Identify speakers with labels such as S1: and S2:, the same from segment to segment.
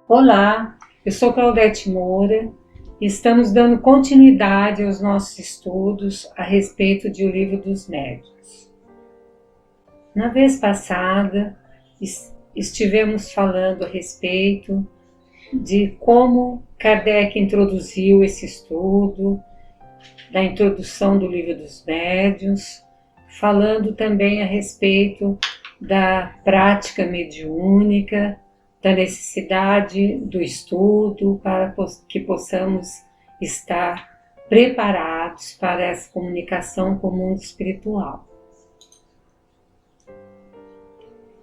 S1: Olá, eu sou Claudete Moura e estamos dando continuidade aos nossos estudos a respeito de O Livro dos Médiuns. Na vez passada, estivemos falando a respeito de como Kardec introduziu esse estudo, da introdução do Livro dos Médiuns, falando também a respeito da prática mediúnica, da necessidade do estudo para que possamos estar preparados para essa comunicação com o mundo espiritual.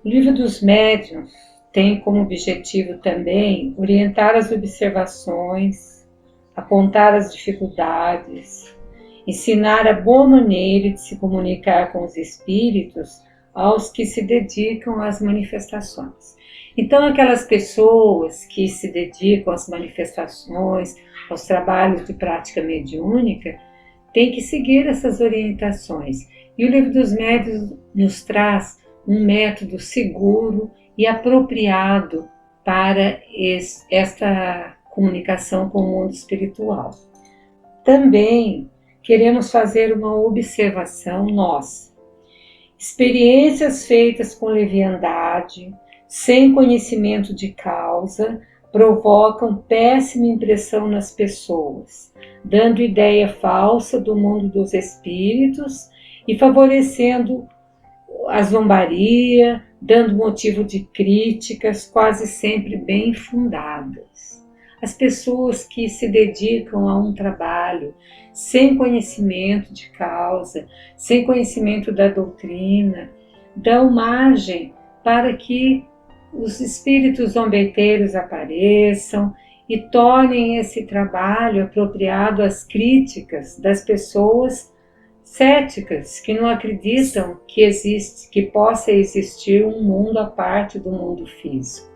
S1: O Livro dos Médiuns tem como objetivo também orientar as observações, apontar as dificuldades, ensinar a boa maneira de se comunicar com os espíritos aos que se dedicam às manifestações. Então, aquelas pessoas que se dedicam às manifestações, aos trabalhos de prática mediúnica, têm que seguir essas orientações. E o Livro dos Médiuns nos traz um método seguro e apropriado para esta comunicação com o mundo espiritual. Também queremos fazer uma observação nossa. Experiências feitas com leviandade, sem conhecimento de causa, provocam péssima impressão nas pessoas, dando ideia falsa do mundo dos espíritos e favorecendo a zombaria, dando motivo de críticas quase sempre bem fundadas. As pessoas que se dedicam a um trabalho sem conhecimento de causa, sem conhecimento da doutrina, dão margem para que os espíritos zombeteiros apareçam e tornem esse trabalho apropriado às críticas das pessoas céticas que não acreditam que possa existir um mundo à parte do mundo físico.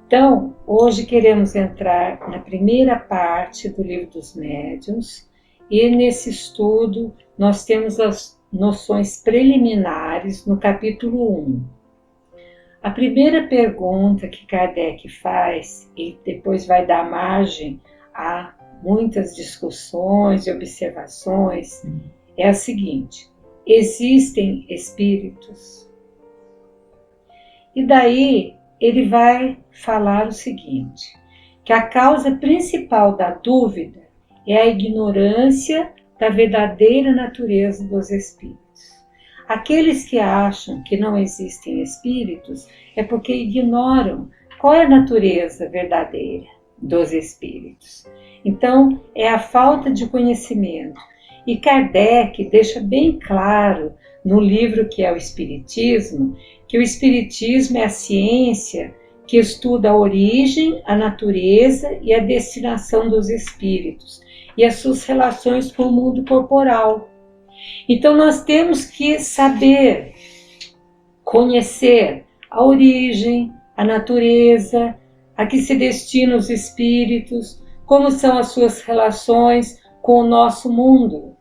S1: Então, hoje queremos entrar na primeira parte do Livro dos Médiuns e nesse estudo nós temos as noções preliminares no capítulo 1. A primeira pergunta que Kardec faz, e depois vai dar margem a muitas discussões e observações, é a seguinte: existem espíritos? E daí ele vai falar o seguinte, que a causa principal da dúvida é a ignorância da verdadeira natureza dos espíritos. Aqueles que acham que não existem espíritos é porque ignoram qual é a natureza verdadeira dos espíritos. Então, é a falta de conhecimento. E Kardec deixa bem claro no livro que é o Espiritismo, que o Espiritismo é a ciência que estuda a origem, a natureza e a destinação dos espíritos e as suas relações com o mundo corporal. Então nós temos que saber, conhecer a origem, a natureza, a que se destinam os espíritos, como são as suas relações com o nosso mundo.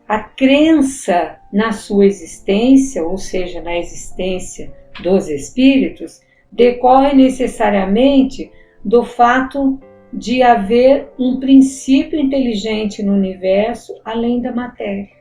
S1: A crença na sua existência, ou seja, na existência dos espíritos, decorre necessariamente do fato de haver um princípio inteligente no universo além da matéria.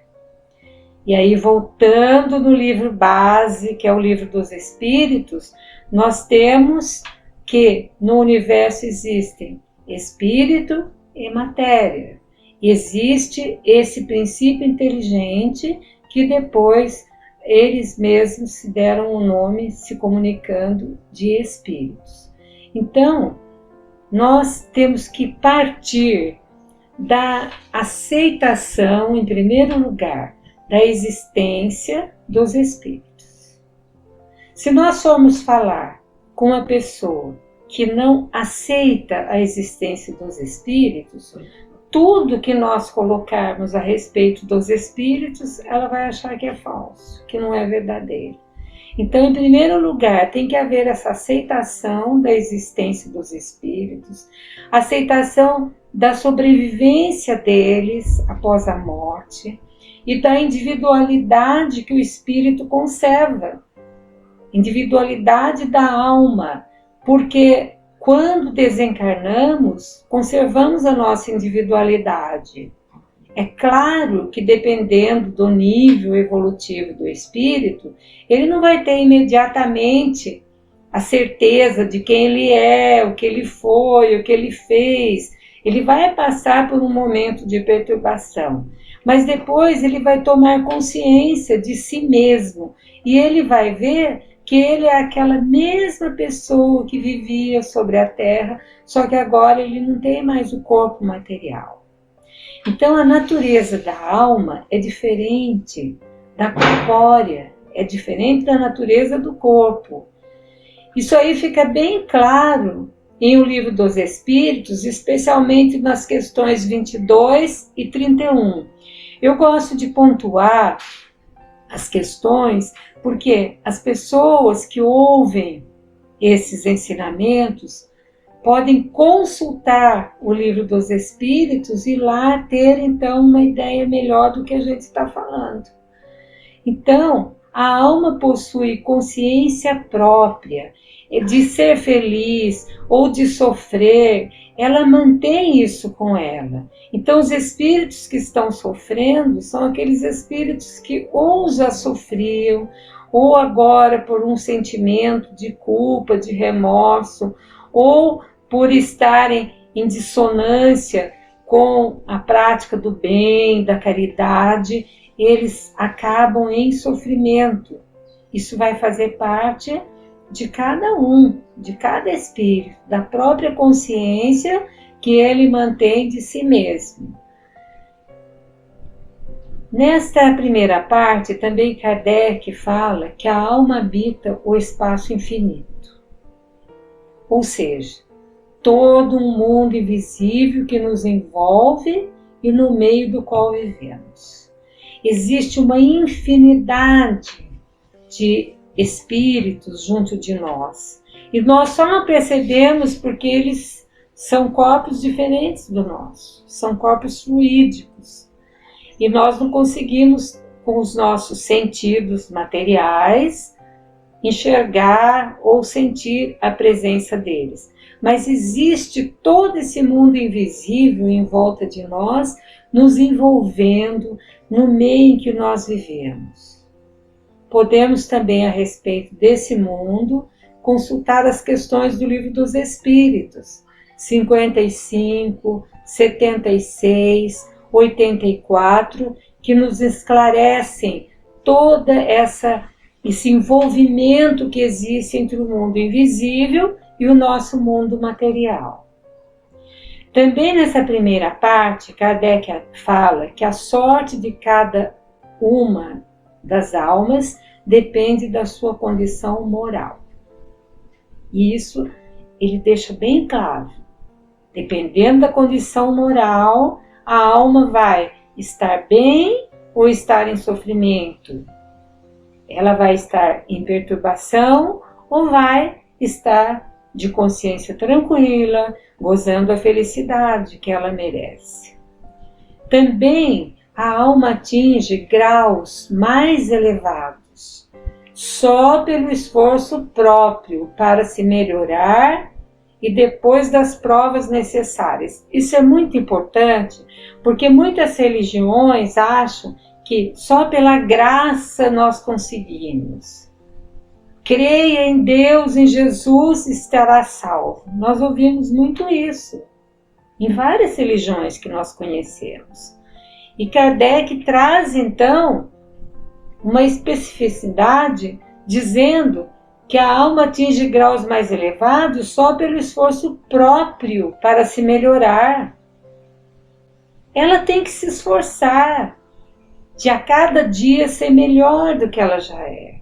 S1: E aí, voltando no livro base, que é o Livro dos Espíritos, nós temos que no universo existem espírito e matéria. E existe esse princípio inteligente que depois eles mesmos se deram o nome, se comunicando de espíritos. Então, nós temos que partir da aceitação, em primeiro lugar, da existência dos espíritos. Se nós formos falar com uma pessoa que não aceita a existência dos espíritos, tudo que nós colocarmos a respeito dos espíritos, ela vai achar que é falso, que não é verdadeiro. Então, em primeiro lugar, tem que haver essa aceitação da existência dos espíritos, aceitação da sobrevivência deles após a morte e da individualidade que o espírito conserva, individualidade da alma, porque quando desencarnamos, conservamos a nossa individualidade. É claro que dependendo do nível evolutivo do espírito, ele não vai ter imediatamente a certeza de quem ele é, o que ele foi, o que ele fez. Ele vai passar por um momento de perturbação, mas depois ele vai tomar consciência de si mesmo e ele vai ver que ele é aquela mesma pessoa que vivia sobre a Terra, só que agora ele não tem mais o corpo material. Então a natureza da alma é diferente da corpórea, é diferente da natureza do corpo. Isso aí fica bem claro em O Livro dos Espíritos, especialmente nas questões 22 e 31. Eu gosto de pontuar as questões porque as pessoas que ouvem esses ensinamentos podem consultar o Livro dos Espíritos e lá ter então uma ideia melhor do que a gente está falando. Então, a alma possui consciência própria de ser feliz ou de sofrer, ela mantém isso com ela. Então, os espíritos que estão sofrendo são aqueles espíritos que ou já sofriam, ou agora por um sentimento de culpa, de remorso, ou por estarem em dissonância com a prática do bem, da caridade, eles acabam em sofrimento. Isso vai fazer parte de cada um, de cada espírito, da própria consciência que ele mantém de si mesmo. Nesta primeira parte, também Kardec fala que a alma habita o espaço infinito. Ou seja, todo um mundo invisível que nos envolve e no meio do qual vivemos. Existe uma infinidade de espíritos junto de nós. E nós só não percebemos porque eles são corpos diferentes do nosso, são corpos fluídicos. E nós não conseguimos, com os nossos sentidos materiais, enxergar ou sentir a presença deles. Mas existe todo esse mundo invisível em volta de nós, nos envolvendo no meio em que nós vivemos. Podemos também, a respeito desse mundo, consultar as questões do Livro dos Espíritos, 55, 76, 84, que nos esclarecem todo esse envolvimento que existe entre o mundo invisível e o nosso mundo material. Também nessa primeira parte, Kardec fala que a sorte de cada uma das almas depende da sua condição moral. E isso ele deixa bem claro. Dependendo da condição moral, a alma vai estar bem ou estar em sofrimento. Ela vai estar em perturbação ou vai estar de consciência tranquila, gozando a felicidade que ela merece. Também a alma atinge graus mais elevados só pelo esforço próprio para se melhorar e depois das provas necessárias. Isso é muito importante porque muitas religiões acham que só pela graça nós conseguimos. Creia em Deus, em Jesus, estará salvo. Nós ouvimos muito isso em várias religiões que nós conhecemos. E Kardec traz então uma especificidade dizendo que a alma atinge graus mais elevados só pelo esforço próprio para se melhorar. Ela tem que se esforçar de a cada dia ser melhor do que ela já é.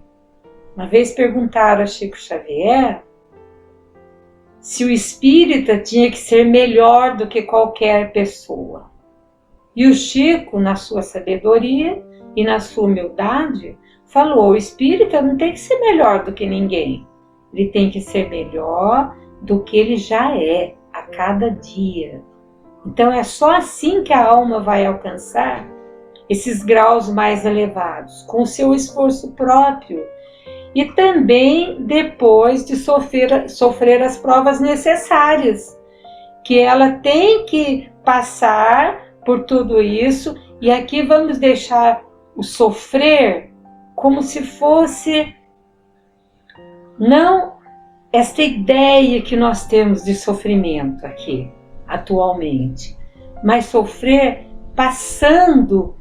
S1: Uma vez perguntaram a Chico Xavier se o espírita tinha que ser melhor do que qualquer pessoa. E o Chico, na sua sabedoria e na sua humildade, falou: o espírita não tem que ser melhor do que ninguém. Ele tem que ser melhor do que ele já é a cada dia. Então é só assim que a alma vai alcançar esses graus mais elevados, com o seu esforço próprio. e também depois de sofrer as provas necessárias, que ela tem que passar por tudo isso, e aqui vamos deixar o sofrer como se fosse não esta ideia que nós temos de sofrimento aqui, atualmente, mas sofrer passando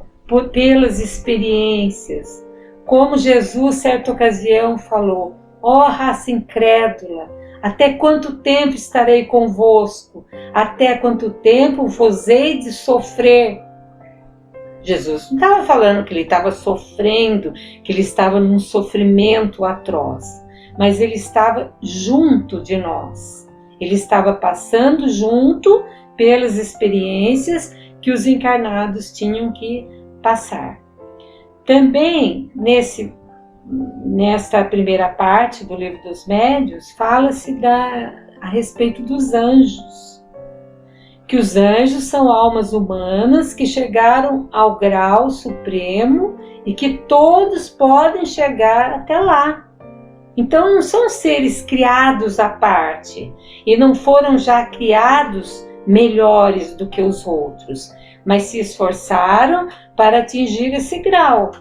S1: pelas experiências, como Jesus, certa ocasião, falou: ó raça incrédula, até quanto tempo estarei convosco? Até quanto tempo vos hei de sofrer? Jesus não estava falando que ele estava sofrendo, que ele estava num sofrimento atroz, mas ele estava junto de nós. Ele estava passando junto pelas experiências que os encarnados tinham que passar. Também, nesta primeira parte do Livro dos Médiuns, fala-se a respeito dos anjos. Que os anjos são almas humanas que chegaram ao grau supremo e que todos podem chegar até lá. Então não são seres criados à parte e não foram já criados melhores do que os outros, mas se esforçaram para atingir esse grau.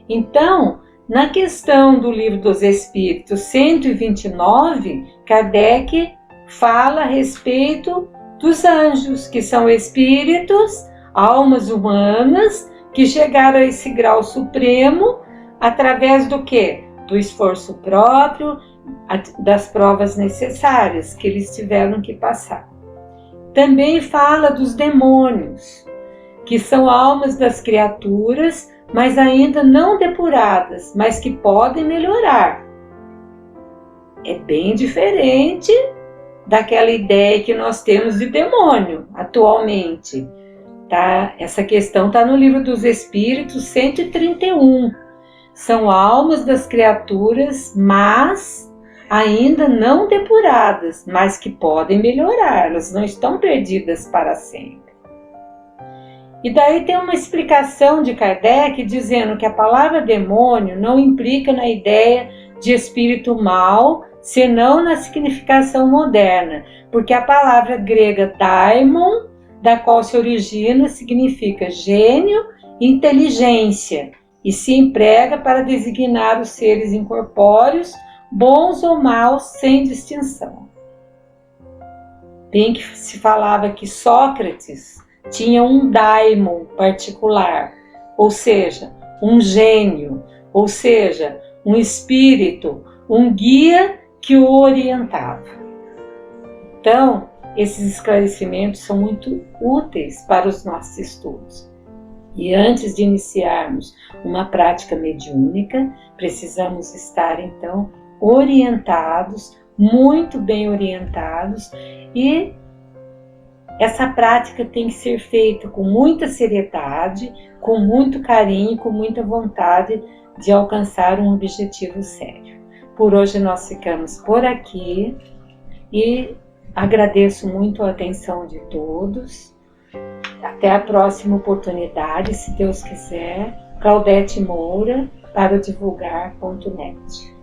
S1: Então, na questão do Livro dos Espíritos 129, Kardec fala a respeito dos anjos, que são espíritos, almas humanas, que chegaram a esse grau supremo através do quê? Do esforço próprio, das provas necessárias que eles tiveram que passar. Também fala dos demônios, que são almas das criaturas, mas ainda não depuradas, mas que podem melhorar. É bem diferente daquela ideia que nós temos de demônio atualmente. Tá? Essa questão está no Livro dos Espíritos 131. São almas das criaturas, mas ainda não depuradas, mas que podem melhorar, elas não estão perdidas para sempre. E daí tem uma explicação de Kardec dizendo que a palavra demônio não implica na ideia de espírito mau, senão na significação moderna, porque a palavra grega daimon, da qual se origina, significa gênio e inteligência, e se emprega para designar os seres incorpóreos, bons ou maus, sem distinção. Bem que se falava que Sócrates tinha um daimon particular, ou seja, um gênio, ou seja, um espírito, um guia que o orientava. Então, esses esclarecimentos são muito úteis para os nossos estudos. E antes de iniciarmos uma prática mediúnica, precisamos estar, então, orientados, muito bem orientados, e essa prática tem que ser feita com muita seriedade, com muito carinho, com muita vontade de alcançar um objetivo sério. Por hoje nós ficamos por aqui e agradeço muito a atenção de todos. Até a próxima oportunidade, se Deus quiser. Claudete Moura, para o divulgar.net.